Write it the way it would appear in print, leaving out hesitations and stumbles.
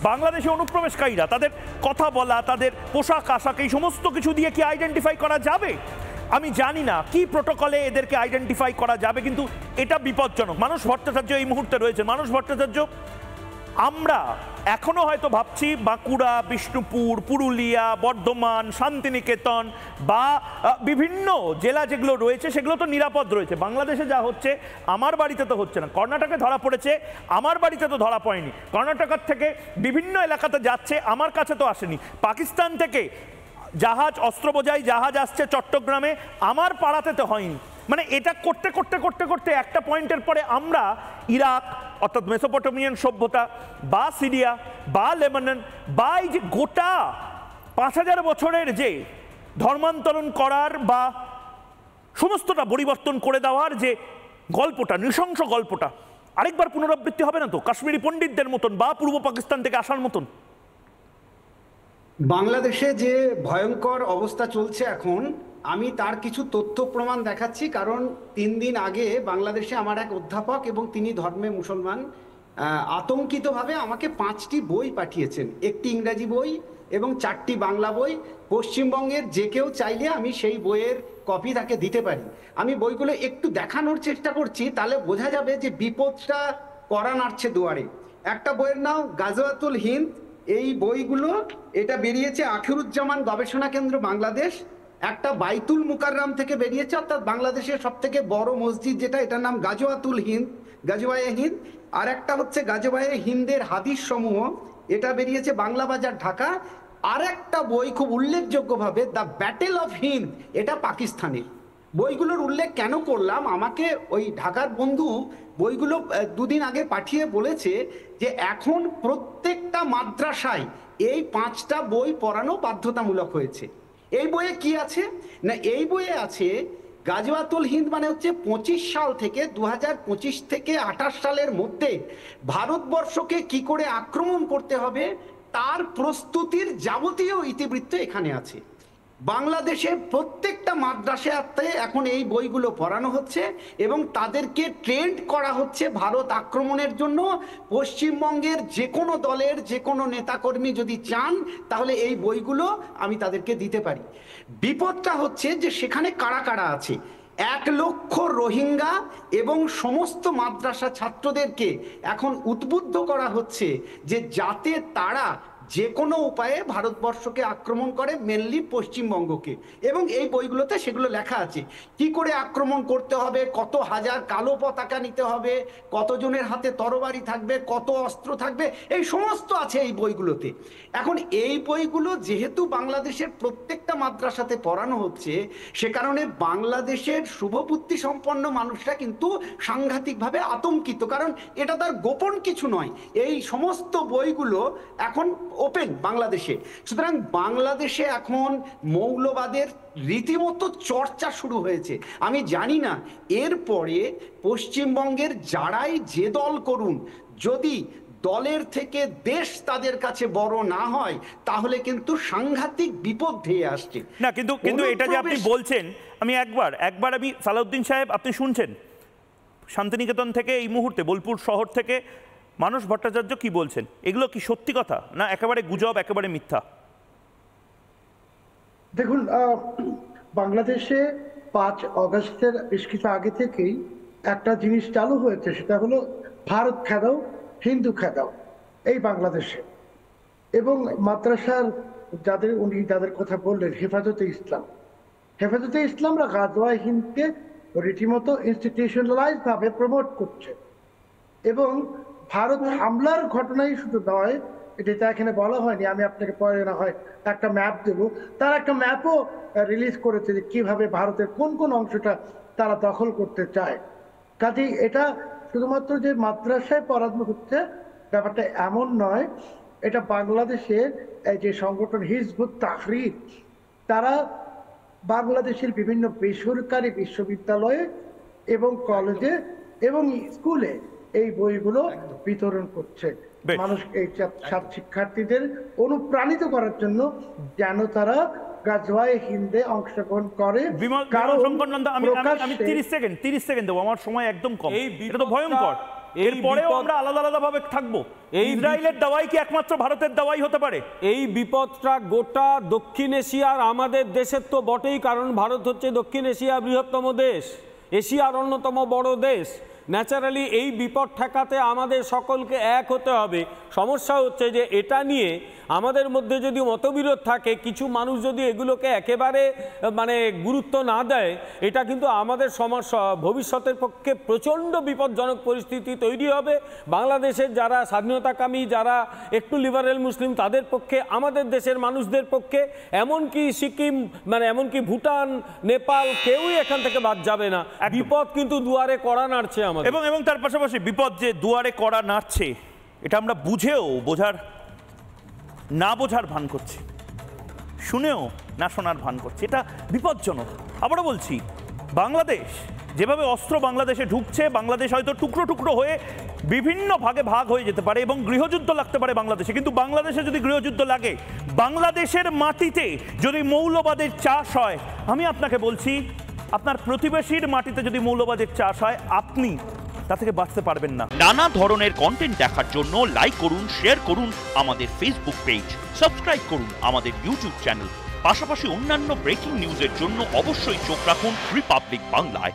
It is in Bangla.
বাংলাদেশে অনুপ্রবেশকারীরা তাদের কথা বলা, তাদের পোশাক আশাক, এই সমস্ত কিছু দিয়ে কি আইডেন্টিফাই করা যাবে? আমি জানি না কি প্রোটোকলে এদেরকে আইডেন্টিফাই করা যাবে, কিন্তু এটা বিপজ্জনক। মানস ভট্টাচার্য এই মুহূর্তে রয়েছে। মানস ভট্টাচার্য, আমরা এখনো হয়তো ভাবছি বাঁকুড়া, বিষ্ণুপুর, পুরুলিয়া, বর্ধমান, শান্তিনিকেতন বা বিভিন্ন জেলা যেগুলো রয়েছে সেগুলো তো নিরাপদ রয়েছে। বাংলাদেশে যা হচ্ছে আমার বাড়িতে তো হচ্ছে না। কর্ণাটকে ধরা পড়েছে, আমার বাড়িতে তো ধরা পড়েনি। কর্ণাটকের থেকে বিভিন্ন এলাকাতে যাচ্ছে, আমার কাছে তো আসেনি। পাকিস্তান থেকে জাহাজ, অস্ত্র বোঝাই জাহাজ আসছে চট্টগ্রামে, আমার পাড়াতে তো হয়নি। মানে এটা করতে করতে করতে করতে একটা পয়েন্টের পরে আমরা ইরাক অর্থাৎ মেসোপটেমিয়ান সভ্যতা বা সিরিয়া বা লেবানন বা এই যে গোটা 5000 বছরের যে ধর্মান্তরণ করার বা সমস্তটা পরিবর্তন করে দেওয়ার যে গল্পটা, নৃশংস গল্পটা আরেকবার পুনরাবৃত্তি হবে না তো কাশ্মীরি পণ্ডিতদের মতন বা পূর্ব পাকিস্তান থেকে আসার মতন? বাংলাদেশে যে ভয়ঙ্কর অবস্থা চলছে এখন, আমি তার কিছু তথ্য প্রমাণ দেখাচ্ছি। কারণ 3 দিন আগে বাংলাদেশে আমার এক অধ্যাপক এবং তিনি ধর্মে মুসলমান আতঙ্কিতভাবে আমাকে 5টি বই পাঠিয়েছেন, একটি ইংরাজি বই এবং 4টি বাংলা বই। পশ্চিমবঙ্গের যে কেউ চাইলে আমি সেই বইয়ের কপি তাকে দিতে পারি। আমি বইগুলো একটু দেখানোর চেষ্টা করছি, তাহলে বোঝা যাবে যে বিপদটা কড়া নাড়ছে দুয়ারে। একটা বইয়ের নাম গাজওয়াতুল হিন্দ। এই বইগুলো, এটা বেরিয়েছে আখিরুজ্জামান গবেষণা কেন্দ্র বাংলাদেশ। একটা বাইতুল মুকাররম থেকে বেরিয়েছে, অর্থাৎ বাংলাদেশের সব থেকে বড় মসজিদ যেটা, এটার নাম গাজওয়াতুল হিন্দ, গাজওয়ায়ে হিন্দ। আর একটা হচ্ছে গাজওয়ায়ে হিন্দের হাদিস সমূহ, এটা বেরিয়েছে বাংলা বাজার, ঢাকা। আর একটা বই খুব উল্লেখযোগ্যভাবে দ্য ব্যাটেল অফ হিন্দ, এটা পাকিস্তানের। বইগুলোর উল্লেখ কেন করলাম, আমাকে ওই ঢাকার বন্ধু বইগুলো 2 দিন আগে পাঠিয়ে বলেছে যে এখন প্রত্যেকটা মাদ্রাসায় এই 5টা বই পড়ানো বাধ্যতামূলক হয়েছে। এই বইয়ে কি আছে না, এই বইয়ে আছে গাজওয়াতুল হিন্দ মানে হচ্ছে 25 সাল থেকে 2025 থেকে 28 সালের মধ্যে ভারতবর্ষকে কি করে আক্রমণ করতে হবে তার প্রস্তুতির যাবতীয় ইতিবৃত্ত এখানে আছে। বাংলাদেশে প্রত্যেকটা মাদ্রাসাতে এখন এই বইগুলো পড়ানো হচ্ছে এবং তাদেরকে ট্রেন্ড করা হচ্ছে ভারত আক্রমণের জন্য। পশ্চিমবঙ্গের যে কোনো দলের যে কোনো নেতাকর্মী যদি চান তাহলে এই বইগুলো আমি তাদেরকে দিতে পারি। বিপদটা হচ্ছে যে সেখানে কারা কারা আছে। 1 লক্ষ রোহিঙ্গা এবং সমস্ত মাদ্রাসা ছাত্রদেরকে এখন উদ্বুদ্ধ করা হচ্ছে যে যাতে তারা যে কোনো উপায়ে ভারতবর্ষকে আক্রমণ করে, মেনলি পশ্চিমবঙ্গকে। এবং এই বইগুলোতে সেগুলো লেখা আছে কি করে আক্রমণ করতে হবে, কত হাজার কালো পতাকা নিতে হবে, কতজনের হাতে তরবারি থাকবে, কত অস্ত্র থাকবে, এই সমস্ত আছে এই বইগুলোতে। এখন এই বইগুলো যেহেতু বাংলাদেশের প্রত্যেকটা মাদ্রাসাতে পড়ানো হচ্ছে, সে কারণে বাংলাদেশের শুভবুদ্ধি সম্পন্ন মানুষরা কিন্তু সাংঘাতিকভাবে আতঙ্কিত। কারণ এটা তার গোপন কিছু নয়, এই সমস্ত বইগুলো এখন ওপেন বাংলাদেশে। সুতরাং বাংলাদেশে এখন মৌলবাদের রীতিমতো চর্চা শুরু হয়েছে। আমি জানি না এরপরে পশ্চিমবঙ্গের যারাই যে দল করুন, যদি দলের থেকে দেশ তাদের কাছে বড় না হয় তাহলে কিন্তু সাংঘাতিক বিপদ ধেয়ে আসছে। না কিন্তু এটা যে আপনি বলছেন, আমি একবার আমি সালাউদ্দিন সাহেব, আপনি শুনছেন শান্তিনিকেতন থেকে এই মুহূর্তে বোলপুর শহর থেকে মানস ভট্টাচার্য কি বলছেন, এগুলো কি সত্যি কথা না একেবারে গুজব, একেবারে মিথ্যা? দেখুন, বাংলাদেশে 5 অগস্টের বেশ কিছু আগে থেকেই একটা জিনিস চালু হয়েছে, সেটা হলো ভারত খেদাও, হিন্দু খেদাও এই বাংলাদেশে। এবং মাদ্রাসার উনি যাদের কথা বললেন, হেফাজতে ইসলামরা গাজওয়ায়ে হিন্দকে রীতিমতো ইনস্টিটিউশনালাইজ ভাবে প্রমোট করছে। এবং ভারত হামলার ঘটনাই শুধু নয়, এটা এখানে বলা হয়নি, আমি আপনাকে পরে না হয় একটা ম্যাপ দেব। তারা একটা ম্যাপও রিলিজ করেছে যে কিভাবে ভারতের কোন কোন অংশটা তারা দখল করতে চায়। কাজেই এটা শুধুমাত্র যে মাদ্রাসায় পড়ানো হচ্ছে ব্যাপারটা এমন নয়। এটা বাংলাদেশের যে সংগঠন হিজবুত তাহরির, তারা বাংলাদেশের বিভিন্ন বেসরকারি বিশ্ববিদ্যালয়ে এবং কলেজে এবং স্কুলে এই বইগুলো বিতরণ করছে মানুষ, এই শিক্ষার্থীদের অনুপ্রাণিত করার জন্য যেন তারা গাজওয়ায়ে হিন্দে অংশগ্রহণ করে। কারণ আমি 30 সেকেন্ড দেবো, আমার সময় একদম কম। এটা তো ভয়ঙ্কর। এরপরেও আমরা আলাদা আলাদা ভাবে থাকবো। ইসরায়েলের দাওয়াই কি একমাত্র ভারতের দাওয়াই হতে পারে? এই বিপদটা গোটা দক্ষিণ এশিয়ার, আমাদের দেশের তো বটেই, কারণ ভারত হচ্ছে দক্ষিণ এশিয়ার বৃহত্তম দেশ, এশিয়ার অন্যতম বড় দেশ। ন্যাচারালি এই বিপদ ঠেকাতে আমাদের সকলকে এক হতে হবে। সমস্যা হচ্ছে যে এটা নিয়ে আমাদের মধ্যে যদি মতবিরোধ থাকে, কিছু মানুষ যদি এগুলোকে একেবারে মানে গুরুত্ব না দেয়, এটা কিন্তু আমাদের ভবিষ্যতের পক্ষে প্রচণ্ড বিপজ্জনক পরিস্থিতি তৈরি হবে। বাংলাদেশের যারা স্বাধীনতাকামী, যারা একটু লিবারেল মুসলিম, তাদের পক্ষে, আমাদের দেশের মানুষদের পক্ষে, এমনকি সিকিম, মানে এমনকি ভুটান, নেপাল, কেউই এখান থেকে বাদ যাবে না। বিপদ কিন্তু দুয়ারে কড়া নাড়ছে আমাদের। এবং তার পাশাপাশি বিপদ যে দুয়ারে কড়া নাড়ছে, এটা আমরা বুঝেও না বোঝার ভান করছি, শুনেও না শোনার ভান করছি। এটা বিপজ্জনক। আবারও বলছি, বাংলাদেশ যেভাবে অস্ত্র বাংলাদেশে ঢুকছে, বাংলাদেশ হয়তো টুকরো টুকরো হয়ে বিভিন্ন ভাগে ভাগ হয়ে যেতে পারে এবং গৃহযুদ্ধ লাগতে পারে বাংলাদেশে। কিন্তু বাংলাদেশে যদি গৃহযুদ্ধ লাগে, বাংলাদেশের মাটিতে যদি মৌলবাদের চাষ হয়, আমি আপনাকে বলছি, আপনার প্রতিবেশীর মাটিতে যদি মৌলবাদের চাষ হয়, আপনি তা থেকে বাঁচতে পারবেন না। নানা ধরনের কন্টেন্ট দেখার জন্য লাইক করুন, শেয়ার করুন আমাদের ফেসবুক পেজ, সাবস্ক্রাইব করুন আমাদের ইউটিউব চ্যানেল। পাশাপাশি অন্যান্য ব্রেকিং নিউজের জন্য অবশ্যই চোখ রাখুন রিপাবলিক বাংলায়।